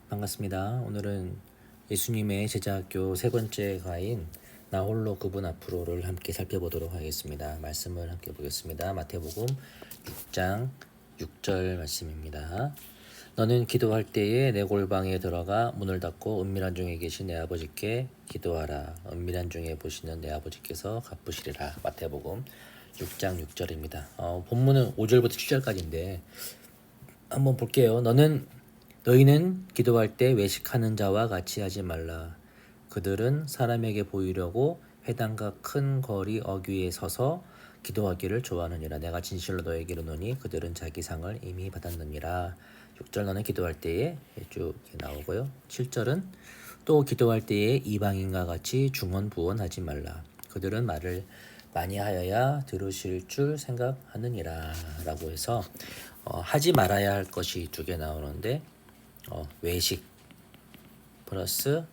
반갑습니다. 오늘은 예수님의 제자학교 세 번째 과인 나 홀로 그분 앞으로를 함께 살펴보도록 하겠습니다. 말씀을 함께 보겠습니다. 마태복음 6장 6절 말씀입니다. 너는 기도할 때에 내 골방에 들어가 문을 닫고 은밀한 중에 계신 내 아버지께 기도하라. 은밀한 중에 보시는 내 아버지께서 갚으시리라. 마태복음 6장 6절입니다. 본문은 5절부터 7절까지인데 한번 볼게요. 너희는 기도할 때 외식하는 자와 같이 하지 말라. 그들은 사람에게 보이려고 회당과 큰 거리 어귀에 서서 기도하기를 좋아하느니라. 내가 진실로 너에게 이르노니 그들은 자기 상을 이미 받았느니라. 6절 너는 기도할 때에 쭉 나오고요. 7절은 또 기도할 때에 이방인과 같이 중언부언하지 말라. 그들은 말을 많이 하여야 들으실 줄 생각하느니라. 라고 해서 하지 말아야 할 것이 두 개 나오는데 외식 플러스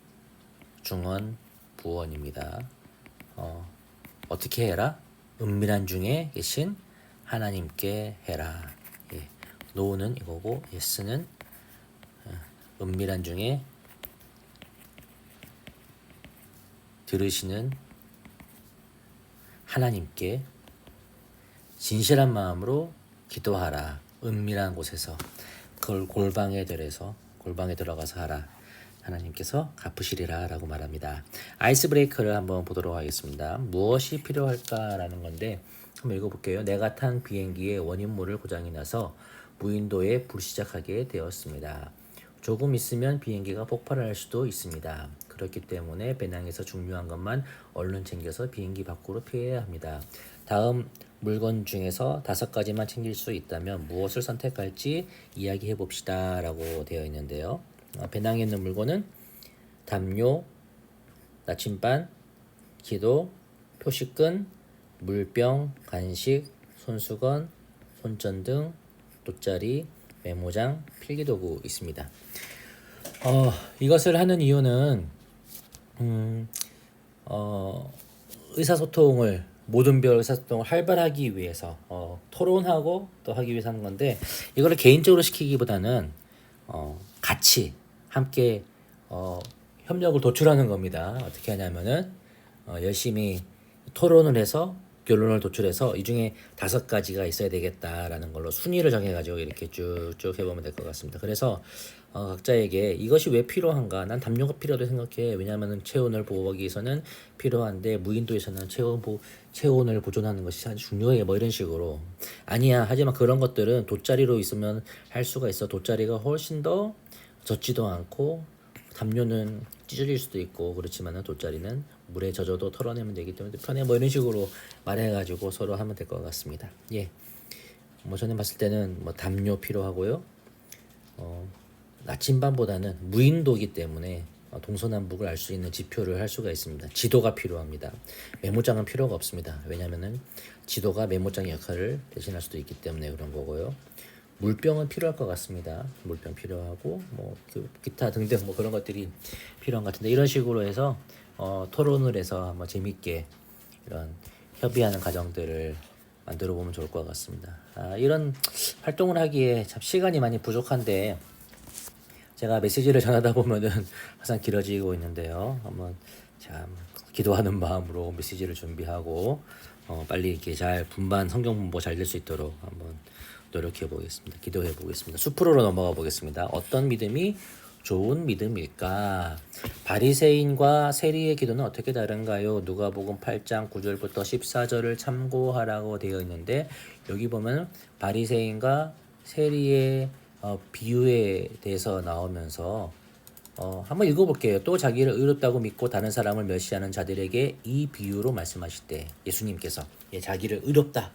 중언 부언입니다. 어떻게 해라? 은밀한 중에 계신 하나님께 해라. 예. 노는 이거고 예스는 은밀한 중에 들으시는 하나님께 진실한 마음으로 기도하라. 은밀한 곳에서 그걸 골방에 들어가서 하라. 하나님께서 갚으시리라 라고 말합니다. 아이스 브레이커를 한번 보도록 하겠습니다. 무엇이 필요할까라는 건데 한번 읽어볼게요. 내가 탄 비행기의 원인모를 고장이 나서 무인도에 불시착하게 되었습니다. 조금 있으면 비행기가 폭발할 수도 있습니다. 그렇기 때문에 배낭에서 중요한 것만 얼른 챙겨서 비행기 밖으로 피해야 합니다. 다음 물건 중에서 5가지만 챙길 수 있다면 무엇을 선택할지 이야기해 봅시다 라고 되어 있는데요. 배낭에 있는 물건은 담요, 나침반, 기도, 표시끈, 물병, 간식, 손수건, 손전등, 돗자리, 메모장, 필기도구 있습니다. 이것을 하는 이유는 모든 별 의사소통을 활발하기 위해서 토론하고 또 하기 위해서 하는 건데 이거를 개인적으로 시키기보다는 같이 함께 협력을 도출하는 겁니다. 어떻게 하냐면은 열심히 토론을 해서 결론을 도출해서 이 중에 5가지가 있어야 되겠다라는 걸로 순위를 정해가지고 이렇게 쭉쭉 해보면 될 것 같습니다. 그래서 각자에게 이것이 왜 필요한가? 난 담요가 필요하다고 생각해. 왜냐하면 체온을 보호하기 위해서는 필요한데 무인도에서는 체온을 보존하는 것이 아주 중요해. 뭐 이런 식으로 아니야. 하지만 그런 것들은 돗자리로 있으면 할 수가 있어. 돗자리가 훨씬 더 젖지도 않고 담요는 찢어질 수도 있고 그렇지만은 돗자리는 물에 젖어도 털어내면 되기 때문에 편해. 뭐 이런 식으로 말해가지고 서로 하면 될 것 같습니다. 예. 뭐 저는 봤을 때는 뭐 담요 필요하고요. 나침반보다는 무인도기 때문에 동서남북을 알 수 있는 지표를 할 수가 있습니다. 지도가 필요합니다. 메모장은 필요가 없습니다. 왜냐하면은 지도가 메모장의 역할을 대신할 수도 있기 때문에 그런 거고요. 물병은 필요할 것 같습니다. 물병 필요하고 뭐 기타 등등 뭐 그런 것들이 필요한 것 같은데 이런 식으로 해서 토론을 해서 한번 재밌게 이런 협의하는 과정들을 만들어 보면 좋을 것 같습니다. 이런 활동을 하기에 참 시간이 많이 부족한데 제가 메시지를 전하다 보면은 항상 길어지고 있는데요. 한번 참 기도하는 마음으로 메시지를 준비하고 빨리 이렇게 잘 성경 분보 잘 될 수 있도록 한번 노력해 보겠습니다. 기도해 보겠습니다. 수프로로 넘어가 보겠습니다. 어떤 믿음이 좋은 믿음일까? 바리새인과 세리의 기도는 어떻게 다른가요? 누가복음 8장 9절부터 14절을 참고하라고 되어 있는데 여기 보면 바리새인과 세리의 비유에 대해서 나오면서 한번 읽어볼게요. 또 자기를 의롭다고 믿고 다른 사람을 멸시하는 자들에게 이 비유로 말씀하실 때 예수님께서 자기를 의롭다.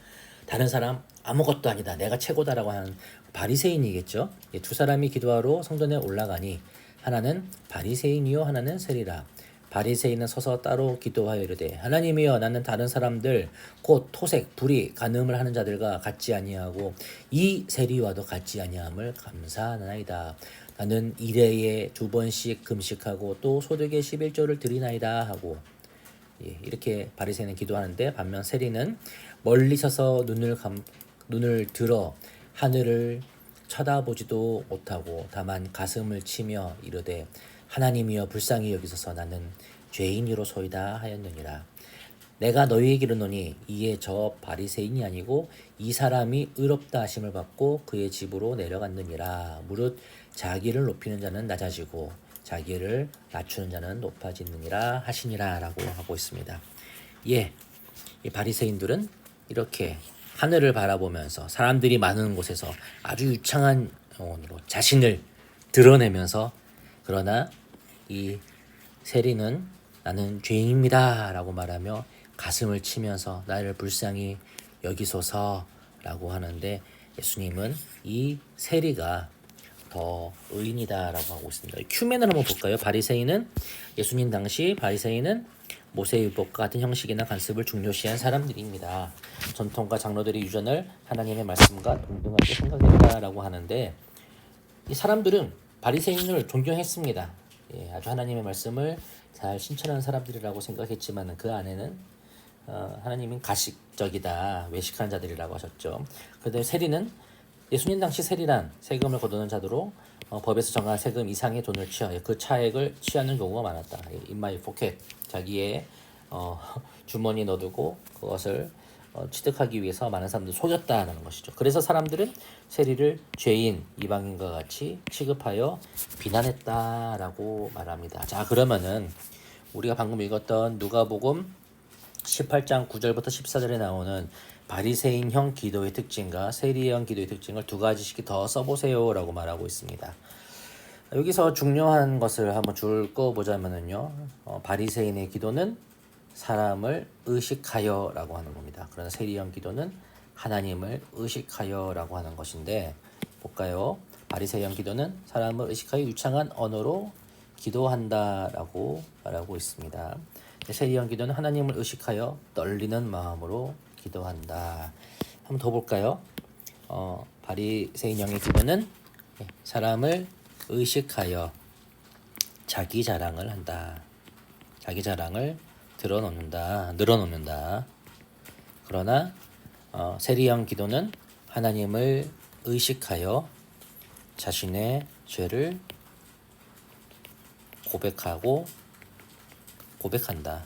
다른 사람 아무것도 아니다. 내가 최고다라고 하는 바리새인이겠죠. 두 사람이 기도하러 성전에 올라가니 하나는 바리새인이요 하나는 세리라. 바리새인은 서서 따로 기도하여 이르되 하나님이여 나는 다른 사람들 곧 토색, 불의, 간음을 하는 자들과 같지 아니하고 이 세리와도 같지 아니함을 감사하나이다. 나는 일회에 2번씩 금식하고 또 소득의 11조를 드리나이다 하고 이렇게 바리새인은 기도하는데 반면 세리는 멀리 서서 눈을 들어 하늘을 쳐다보지도 못하고 다만 가슴을 치며 이르되 하나님이여 불쌍히 여기소서 나는 죄인이로소이다 하였느니라. 내가 너희에게 이르노니 이에 저 바리새인이 아니고 이 사람이 의롭다 하심을 받고 그의 집으로 내려갔느니라. 무릇 자기를 높이는 자는 낮아지고 자기를 낮추는 자는 높아지느니라 하시니라 라고 하고 있습니다. 예, 이 바리새인들은 이렇게 하늘을 바라보면서 사람들이 많은 곳에서 아주 유창한 영혼으로 자신을 드러내면서 그러나 이 세리는 나는 죄인입니다 라고 말하며 가슴을 치면서 나를 불쌍히 여기소서라고 하는데 예수님은 이 세리가 더 의인이다라고 하고 있습니다. 큐멘을 한번 볼까요? 바리새인은 예수님 당시 바리새인은 모세율법과 같은 형식이나 관습을 중요시한 사람들입니다. 전통과 장로들의 유전을 하나님의 말씀과 동등하게 생각했다라고 하는데 이 사람들은 바리새인을 존경했습니다. 예, 아주 하나님의 말씀을 잘 신천하는 사람들이라고 생각했지만 그 안에는 하나님은 가식적이다, 외식하는 자들이라고 하셨죠. 그런데 세리는 예수님 당시 세리란 세금을 거두는 자도로 법에서 정한 세금 이상의 돈을 취하여 그 차액을 취하는 경우가 많았다. In my pocket, 자기의 주머니에 넣어두고 그것을 취득하기 위해서 많은 사람들을 속였다는 것이죠. 그래서 사람들은 세리를 죄인, 이방인과 같이 취급하여 비난했다라고 말합니다. 자, 그러면은 우리가 방금 읽었던 누가복음 18장 9절부터 14절에 나오는 바리새인형 기도의 특징과 세리형 기도의 특징을 두 가지씩 더 써보세요라고 말하고 있습니다. 여기서 중요한 것을 한번 줄 꺼보자면은요, 바리새인의 기도는 사람을 의식하여라고 하는 겁니다. 그러나 세리형 기도는 하나님을 의식하여라고 하는 것인데 볼까요? 바리새형 기도는 사람을 의식하여 유창한 언어로 기도한다라고 말하고 있습니다. 세리형 기도는 하나님을 의식하여 떨리는 마음으로 기도한다. 한번 더 볼까요? 바리새인형의 기도는 사람을 의식하여 자기 자랑을 한다. 자기 자랑을 늘어놓는다. 그러나 세리형 기도는 하나님을 의식하여 자신의 죄를 고백한다.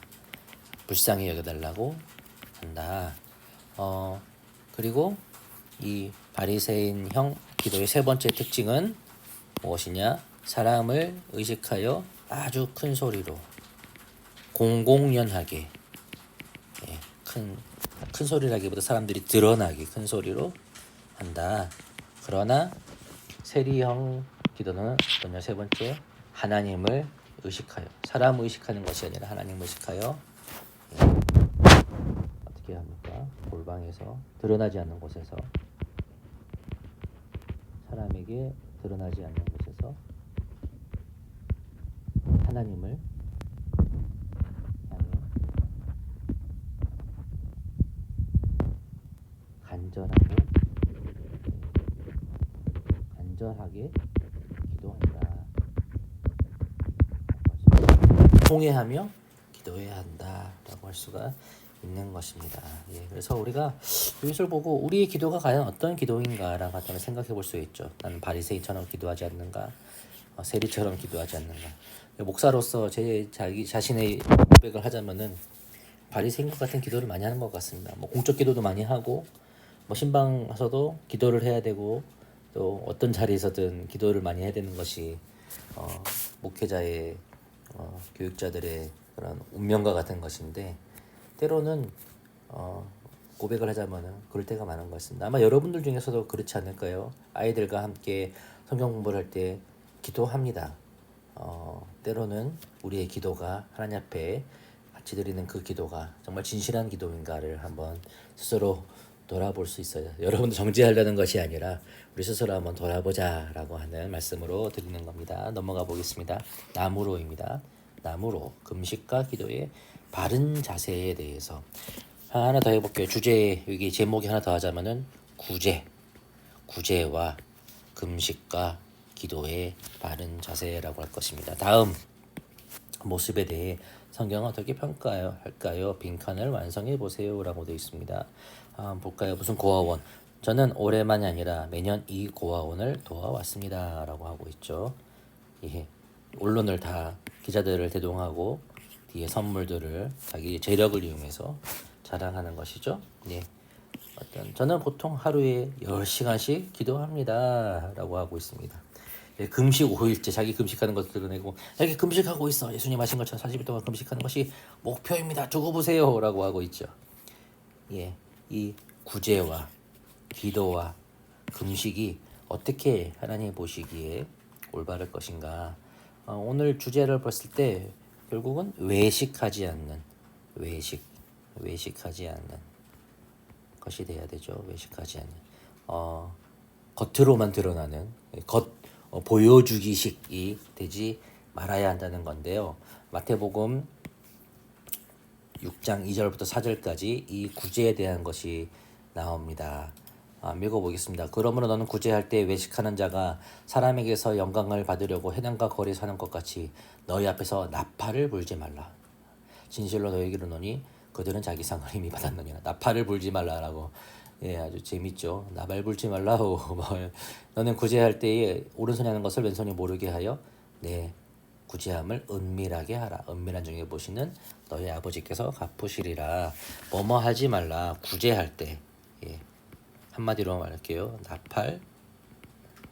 불쌍히 여겨달라고 한다. 그리고 이 바리새인형 기도의 세 번째 특징은 무엇이냐? 사람을 의식하여 아주 큰 소리로 공공연하게 큰 소리라기보다 사람들이 드러나게 큰 소리로 한다. 그러나 세리형 기도는 뭐냐? 세 번째 하나님을 의식하여 사람을 의식하는 것이 아니라 하나님을 의식하여 어떻게 합니까? 골방에서 드러나지 않는 곳에서 사람에게 드러나지 않는 곳에서 하나님을 향해 간절하게 기도한다. 통회하며 기도해야 한다라고 할 수가 있는 것입니다. 예, 그래서 우리가 이것을 보고 우리의 기도가 과연 어떤 기도인가라고 한번 생각해 볼 수 있죠. 나는 바리새인처럼 기도하지 않는가, 세리처럼 기도하지 않는가. 목사로서 자기 자신의 고백을 하자면은 바리새인과 같은 기도를 많이 하는 것 같습니다. 뭐 공적 기도도 많이 하고, 뭐 신방 가서도 기도를 해야 되고, 또 어떤 자리에서든 기도를 많이 해야 되는 것이 목회자의 교육자들의 그런 운명과 같은 것인데 때로는 고백을 하자면은 그럴 때가 많은 것 같습니다. 아마 여러분들 중에서도 그렇지 않을까요? 아이들과 함께 성경 공부를 할 때 기도합니다. 때로는 우리의 기도가 하나님 앞에 같이 드리는 그 기도가 정말 진실한 기도인가를 한번 스스로 돌아볼 수 있어요. 여러분도 정죄하려는 것이 아니라 우리 스스로 한번 돌아보자라고 하는 말씀으로 드리는 겁니다. 넘어가 보겠습니다. 나무로입니다. 나무로 금식과 기도의 바른 자세에 대해서 하나 더 해볼게요. 주제 여기 제목이 하나 더 하자면은 구제와 금식과 기도의 바른 자세라고 할 것입니다. 다음 모습에 대해 성경은 어떻게 평가할까요? 빈칸을 완성해 보세요라고 되어 있습니다. 볼까요? 무슨 고아원 저는 올해만이 아니라 매년 이 고아원을 도와왔습니다. 라고 하고 있죠. 예. 언론을 다 기자들을 대동하고 뒤에 선물들을 자기 재력을 이용해서 자랑하는 것이죠. 예. 저는 보통 하루에 10시간씩 기도합니다. 라고 하고 있습니다. 예, 금식 5일째 자기 금식하는 것을 드러내고 이렇게 금식하고 있어. 예수님 하신 것처럼 40일 동안 금식하는 것이 목표입니다. 두고 보세요. 라고 하고 있죠. 예, 이 구제와 기도와 금식이 어떻게 하나님 보시기에 올바를 것인가. 오늘 주제를 봤을 때 결국은 외식하지 않는 외식하지 않는 것이 돼야 되죠. 외식하지 않는 겉으로만 드러나는 보여주기식이 되지 말아야 한다는 건데요. 마태복음 6장 2절부터 4절까지 이 구제에 대한 것이 나옵니다. 읽어보겠습니다. 그러므로 너는 구제할 때 외식하는 자가 사람에게서 영광을 받으려고 해당과 거리 사는 것 같이 너희 앞에서 나팔을 불지 말라. 진실로 너희에게 이르노니 그들은 자기 상을 이미 받았느니라. 나팔을 불지 말라라고. 예, 아주 재밌죠. 나팔 불지 말라고. 너는 구제할 때에 오른손이 하는 것을 왼손이 모르게 하여 내 구제함을 은밀하게 하라. 은밀한 중에 보시는 너희 아버지께서 갚으시리라. 뭐뭐 하지 말라. 구제할 때. 예. 한마디로 말할게요. 나팔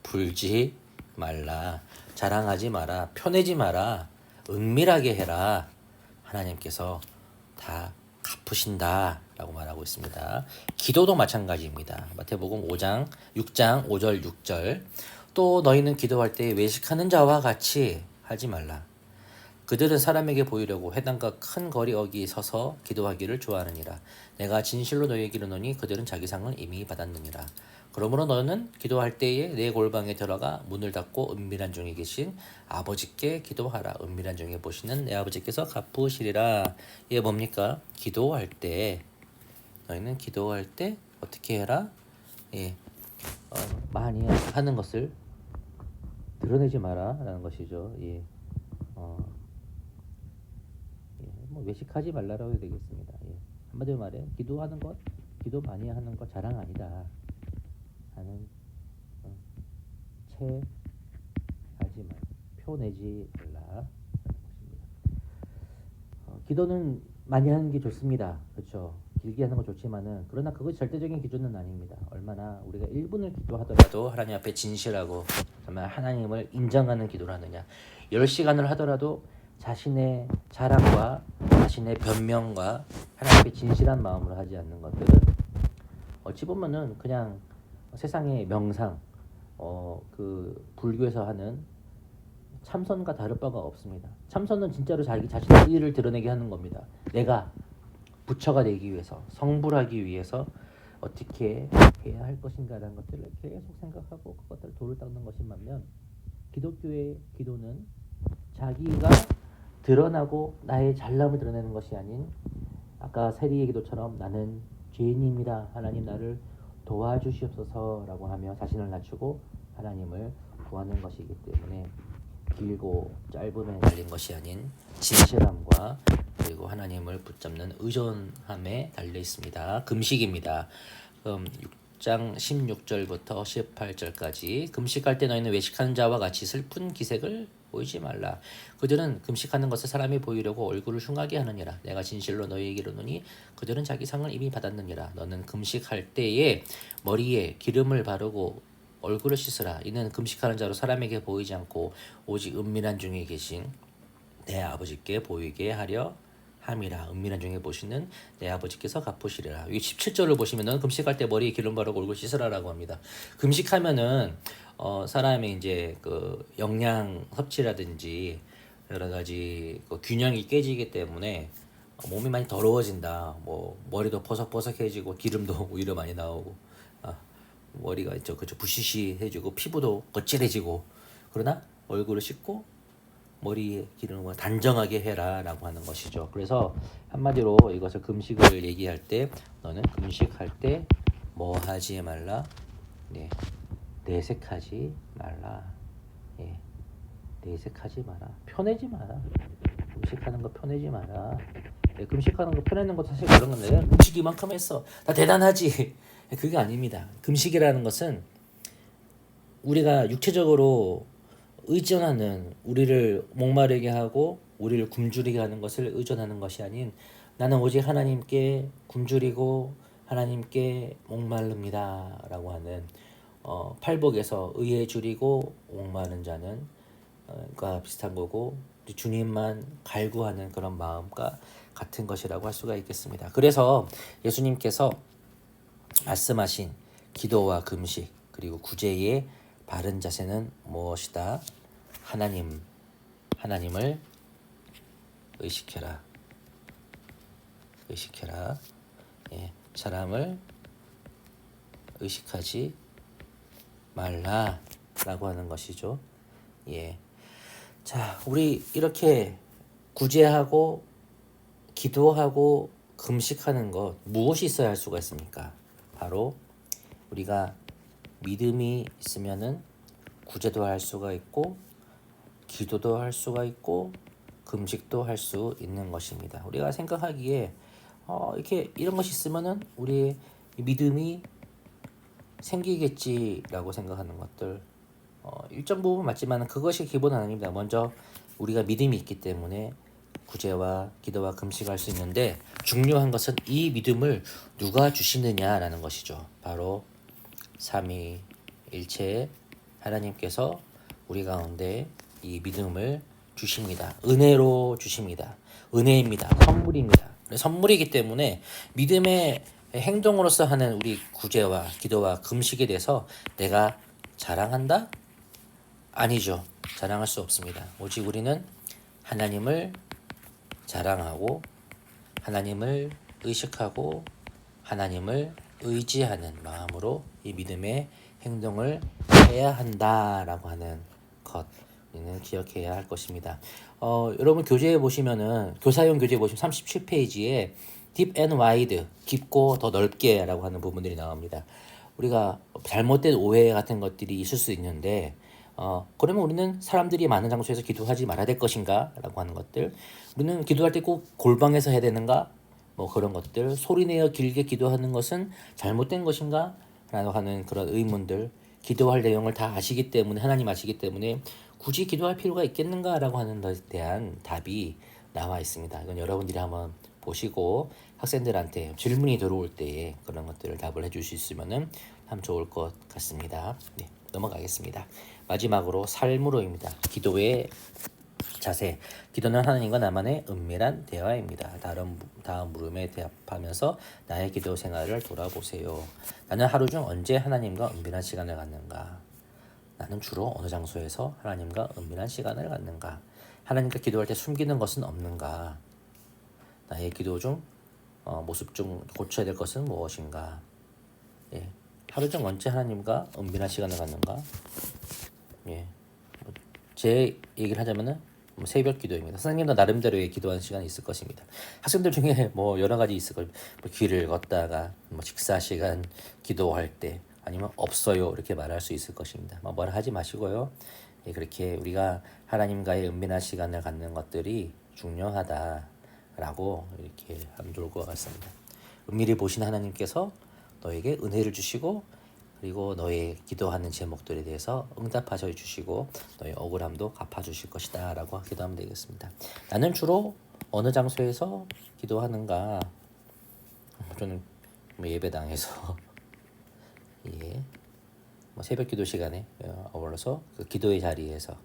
불지 말라. 자랑하지 마라. 펴내지 마라. 은밀하게 해라. 하나님께서 다 갚으신다 라고 말하고 있습니다. 기도도 마찬가지입니다. 마태복음 6장 5절 6절 또 너희는 기도할 때 외식하는 자와 같이 하지 말라. 그들은 사람에게 보이려고 회당과 큰 거리 어귀에 서서 기도하기를 좋아하느니라. 내가 진실로 너희에게 이르노니 그들은 자기 상을 이미 받았느니라. 그러므로 너는 기도할 때에 내 골방에 들어가 문을 닫고 은밀한 중에 계신 아버지께 기도하라. 은밀한 중에 보시는 내 아버지께서 갚으시리라. 이게 뭡니까? 기도할 때 너희는 기도할 때 어떻게 해라? 예, 많이 하는 것을 드러내지 마라 라는 것이죠. 예, 뭐 외식하지 말라라고 해도 되겠습니다. 예. 한마디로 말해 기도하는 것, 기도 많이 하는 것 자랑 아니다 하는 채 하지 말, 표내지 말라. 기도는 많이 하는 게 좋습니다. 그렇죠. 길게 하는 건 좋지만은 그러나 그것이 절대적인 기준은 아닙니다. 얼마나 우리가 1분을 기도하더라도 하나님 앞에 진실하고 정말 하나님을 인정하는 기도를 하느냐. 10시간을 하더라도 자신의 자랑과 자신의 변명과 하나님 앞에 진실한 마음으로 하지 않는 것들은 어찌 보면은 그냥 세상의 명상, 그 불교에서 하는 참선과 다를 바가 없습니다. 참선은 진짜로 자기 자신의 의의를 드러내게 하는 겁니다. 내가 부처가 되기 위해서, 성불하기 위해서 어떻게 해야 할 것인가라는 것들을 계속 생각하고 그것들을 도를 닦는 것이 맞면 기독교의 기도는 자기가 드러나고 나의 잘남을 드러내는 것이 아닌 아까 세리의 기도처럼 나는 죄인입니다. 하나님 나를 도와주시옵소서라고 하며 자신을 낮추고 하나님을 구하는 것이기 때문에 길고 짧음에 달린 것이 아닌 진실함과 그리고 하나님을 붙잡는 의존함에 달려 있습니다. 금식입니다. 6장 16절부터 18절까지 금식할 때 너희는 외식하는 자와 같이 슬픈 기색을 보이지 말라. 그들은 금식하는 것을 사람이 보이려고 얼굴을 흉하게 하느니라. 내가 진실로 너희에게 이르노니 그들은 자기 상을 이미 받았느니라. 너는 금식할 때에 머리에 기름을 바르고 얼굴을 씻으라. 이는 금식하는 자로 사람에게 보이지 않고 오직 은밀한 중에 계신 내 아버지께 보이게 하려 함이라. 은밀한 중에 보시는 내 아버지께서 갚으시리라. 이 17절을 보시면 너는 금식할 때 머리에 기름 바르고 얼굴 씻으라라고 합니다. 금식하면은 사람의 이제 그 영양 섭취라든지 여러 가지 그 균형이 깨지기 때문에 몸이 많이 더러워진다. 뭐 머리도 버석버석해지고 기름도 오히려 많이 나오고 머리가 그죠 부시시해지고 피부도 거칠해지고 그러나 얼굴을 씻고 머리에 기름을 단정하게 해라라고 하는 것이죠. 그래서 한마디로 이것을 금식을 얘기할 때 너는 금식할 때 뭐 하지 말라? 네, 내색하지 말라. 예, 내색하지 마라. 펴내지 마라. 금식하는 거 펴내지 마라. 금식하는 거 펴내는 것도 사실 그런 건데 내가 금식 이만큼 했어. 나 대단하지. 그게 아닙니다. 금식이라는 것은 우리가 육체적으로 의존하는 우리를 목마르게 하고 우리를 굶주리게 하는 것을 의존하는 것이 아닌 나는 오직 하나님께 굶주리고 하나님께 목마릅니다 라고 하는 팔복에서 의에 줄이고 목마른 자는 과 비슷한 거고 주님만 갈구하는 그런 마음과 같은 것이라고 할 수가 있겠습니다. 그래서 예수님께서 말씀하신 기도와 금식 그리고 구제의 바른 자세는 무엇이다? 하나님을 의식해라. 예, 사람을 의식하지 말라라고 하는 것이죠. 예. 자, 우리 이렇게 구제하고 기도하고 금식하는 것 무엇이 있어야 할 수가 있습니까? 바로 우리가 믿음이 있으면은 구제도 할 수가 있고 기도도 할 수가 있고 금식도 할 수 있는 것입니다. 우리가 생각하기에 이렇게 이런 것이 있으면은 우리의 믿음이 생기겠지라고 생각하는 것들 일정 부분 맞지만 그것이 기본은 아닙니다. 먼저 우리가 믿음이 있기 때문에 구제와 기도와 금식할 수 있는데 중요한 것은 이 믿음을 누가 주시느냐라는 것이죠. 바로 삼위일체 하나님께서 우리 가운데 이 믿음을 주십니다. 은혜로 주십니다. 은혜입니다. 선물입니다. 선물이기 때문에 믿음의 행동으로서 하는 우리 구제와 기도와 금식에 대해서 내가 자랑한다? 아니죠. 자랑할 수 없습니다. 오직 우리는 하나님을 자랑하고 하나님을 의식하고 하나님을 의지하는 마음으로 이 믿음의 행동을 해야 한다라고 하는 것 우리는 기억해야 할 것입니다. 여러분 교재에 보시면은 교사용 교재 보시면 37페이지에 deep and wide 깊고 더 넓게라고 하는 부분들이 나옵니다. 우리가 잘못된 오해 같은 것들이 있을 수 있는데 그러면 우리는 사람들이 많은 장소에서 기도하지 말아야 될 것인가? 라고 하는 것들 우리는 기도할 때 꼭 골방에서 해야 되는가? 뭐 그런 것들 소리내어 길게 기도하는 것은 잘못된 것인가? 라고 하는 그런 의문들 기도할 내용을 다 아시기 때문에 하나님 아시기 때문에 굳이 기도할 필요가 있겠는가? 라고 하는 것에 대한 답이 나와 있습니다. 이건 여러분들이 한번 보시고 학생들한테 질문이 들어올 때에 그런 것들을 답을 해줄 수 있으면 참 좋을 것 같습니다. 네, 넘어가겠습니다. 마지막으로 삶으로입니다. 기도의 자세. 기도는 하나님과 나만의 은밀한 대화입니다. 다음 물음에 대답하면서 나의 기도 생활을 돌아보세요. 나는 하루 중 언제 하나님과 은밀한 시간을 갖는가? 나는 주로 어느 장소에서 하나님과 은밀한 시간을 갖는가? 하나님과 기도할 때 숨기는 것은 없는가? 나의 기도 중 모습 중 고쳐야 될 것은 무엇인가? 예. 하루 중 언제 하나님과 은밀한 시간을 갖는가? 예. 제 얘기를 하자면은 새벽 기도입니다. 선생님도 나름대로의 기도하는 시간이 있을 것입니다. 학생들 중에 뭐 여러 가지 있을 거예요. 뭐 길을 걷다가 뭐 식사 시간 기도할 때 아니면 없어요 이렇게 말할 수 있을 것입니다. 뭐라 하지 마시고요. 예, 그렇게 우리가 하나님과의 은밀한 시간을 갖는 것들이 중요하다라고 이렇게 하면 좋을 것 같습니다. 은밀히 보신 하나님께서 너에게 은혜를 주시고 그리고 너의 기도하는 제목들에 대해서 응답하셔 주시고 너의 억울함도 갚아주실 것이다 라고 기도하면 되겠습니다. 나는 주로 어느 장소에서 기도하는가? 저는 예배당에서 예, 새벽 기도 시간에 어울러서 그 기도의 자리에서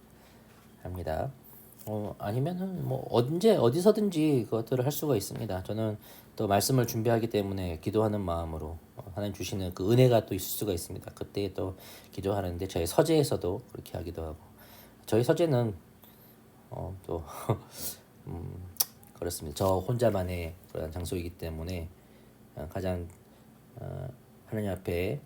합니다. 아니면은 뭐 언제 어디서든지 그것들을 할 수가 있습니다. 저는 또 말씀을 준비하기 때문에 기도하는 마음으로 하나님 주시는 그 은혜가 또 있을 수가 있습니다. 그때 또 기도하는데 저희 서재에서도 그렇게 하기도 하고 저희 서재는 또 그렇습니다. 저 혼자만의 그런 장소이기 때문에 가장 하나님 앞에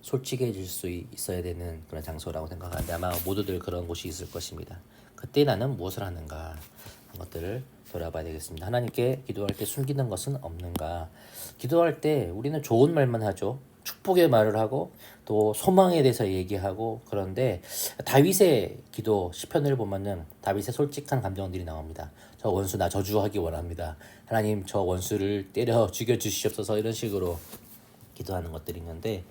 솔직해질 수 있어야 되는 그런 장소라고 생각하는데 아마 모두들 그런 곳이 있을 것입니다. 그때 나는 무엇을 하는가 하는 것들을 돌아봐야 되겠습니다. 하나님께 기도할 때 숨기는 것은 없는가? 기도할 때 우리는 좋은 말만 하죠. 축복의 말을 하고 또 소망에 대해서 얘기하고 그런데 다윗의 기도 시편을 보면은 다윗의 솔직한 감정들이 나옵니다. 저 원수 나 저주하기 원합니다. 하나님 저 원수를 때려 죽여 주시옵소서 이런 식으로 기도하는 것들이 있는데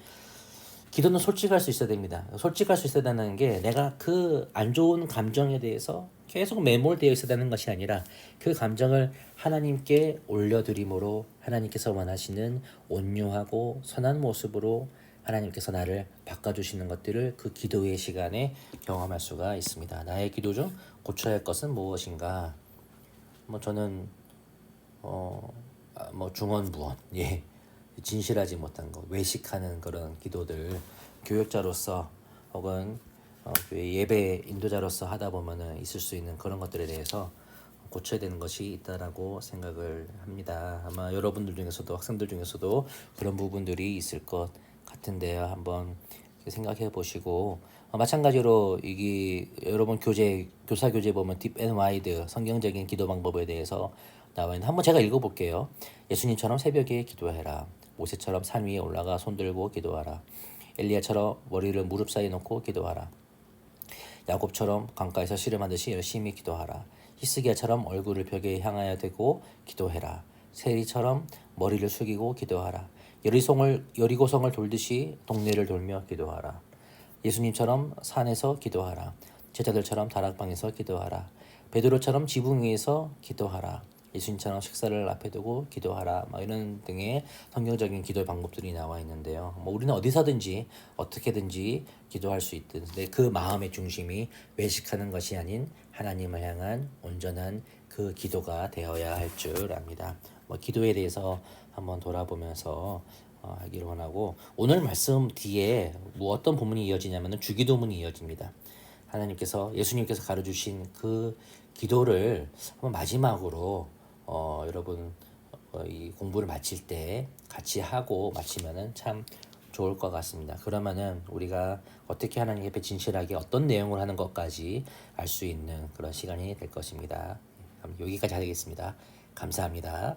기도는 솔직할 수 있어야 됩니다. 솔직할 수 있어야 되는 게 내가 그 안 좋은 감정에 대해서 계속 매몰되어 있어야 되는 것이 아니라 그 감정을 하나님께 올려드림으로 하나님께서 원하시는 온유하고 선한 모습으로 하나님께서 나를 바꿔주시는 것들을 그 기도의 시간에 경험할 수가 있습니다. 나의 기도 중 고쳐야 할 것은 무엇인가? 저는 중언부언 진실하지 못한 거 외식하는 그런 기도들 교역자로서 혹은 예배 인도자로서 하다 보면은 있을 수 있는 그런 것들에 대해서 고쳐야 되는 것이 있다라고 생각을 합니다. 아마 여러분들 중에서도 학생들 중에서도 그런 부분들이 있을 것 같은데요. 한번 생각해 보시고 마찬가지로 이게 여러분 교사 교재 보면 딥 앤 와이드 성경적인 기도 방법에 대해서 나와 있는 한번 제가 읽어볼게요. 예수님처럼 새벽에 기도해라. 모세처럼 산 위에 올라가 손 들고 기도하라. 엘리야처럼 머리를 무릎 사이에 놓고 기도하라. 야곱처럼 강가에서 씨름하듯이 열심히 기도하라. 히스기야처럼 얼굴을 벽에 향하여 대고 기도해라. 세리처럼 머리를 숙이고 기도하라. 여리고성을 돌듯이 동네를 돌며 기도하라. 예수님처럼 산에서 기도하라. 제자들처럼 다락방에서 기도하라. 베드로처럼 지붕 위에서 기도하라. 예수님처럼 식사를 앞에 두고 기도하라. 이런 등의 성경적인 기도의 방법들이 나와 있는데요. 우리는 어디서든지 어떻게든지 기도할 수 있는데 그 마음의 중심이 외식하는 것이 아닌 하나님을 향한 온전한 그 기도가 되어야 할 줄 압니다. 기도에 대해서 한번 돌아보면서 하기를 원하고 오늘 말씀 뒤에 어떤 본문이 이어지냐면은 주기도문이 이어집니다. 예수님께서 가르쳐주신 그 기도를 한번 마지막으로 여러분 이 공부를 마칠 때 같이 하고 마치면은 참 좋을 것 같습니다. 그러면은 우리가 어떻게 하나님 앞에 진실하게 어떤 내용을 하는 것까지 알 수 있는 그런 시간이 될 것입니다. 여기까지 하겠습니다. 감사합니다.